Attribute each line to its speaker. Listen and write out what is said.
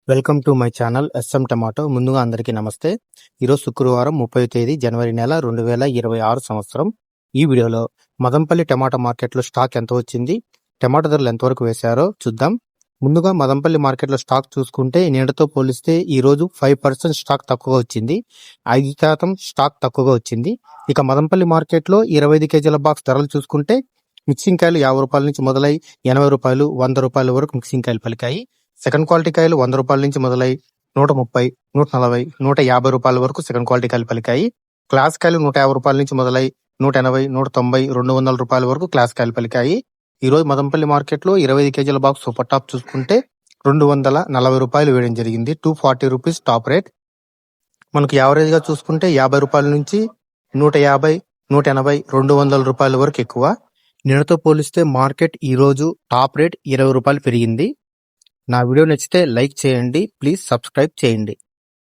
Speaker 1: Welcome to my channel S M tomato. ముందుగా అందరికీ నమస్తే. ఈరోజు శుక్రవారం 30 తేదీ జనవరి నెల 2026 సంవత్సరం. ఈ వీడియోలో మదంపల్లి టమాటా మార్కెట్లో స్టాక్ ఎంత వచ్చింది, టమాటా ధరలు ఎంతవరకు వేశారో చూద్దాం. ముందుగా మదంపల్లి మార్కెట్లో స్టాక్ చూసుకుంటే నిన్నటితో పోలిస్తే ఈ రోజు 5% స్టాక్ తక్కువగా వచ్చింది. 5% స్టాక్ తక్కువగా వచ్చింది. ఇక మదంపల్లి మార్కెట్లో 25 కేజీల బాక్స్ ధరలు చూసుకుంటే మిక్సింగ్ కాయలు 50 రూపాయల నుంచి మొదలై 80 రూపాయలు 100 రూపాయల వరకు మిక్సింగ్ కాయలు పలికాయి. సెకండ్ క్వాలిటీ కాయలు 100 రూపాయల నుంచి మొదలై 130, 140, 150 రూపాయల వరకు సెకండ్ క్వాలిటీ కాయలు పలికాయి. క్లాస్ కాయలు 150 రూపాయల నుంచి మొదలై 180, 190, 200 రూపాయల వరకు క్లాస్ కాయలు పలికాయి. ఈ రోజు మదంపల్లి మార్కెట్లో 25 కేజీల బాక్స్ సూపర్ టాప్ చూసుకుంటే 240 రూపాయలు వేయడం జరిగింది. 240 రూపీస్ టాప్ రేట్. మనకు యావరేజ్ గా చూసుకుంటే 50 రూపాయల నుంచి 150, 180, 200 రూపాయల వరకు ఎక్కువ. నిన్నతో పోలిస్తే మార్కెట్ ఈ రోజు టాప్ రేట్ 20 రూపాయలు పెరిగింది. నా వీడియో నచ్చితే లైక్ చేయండి, ప్లీజ్ సబ్స్క్రైబ్ చేయండి.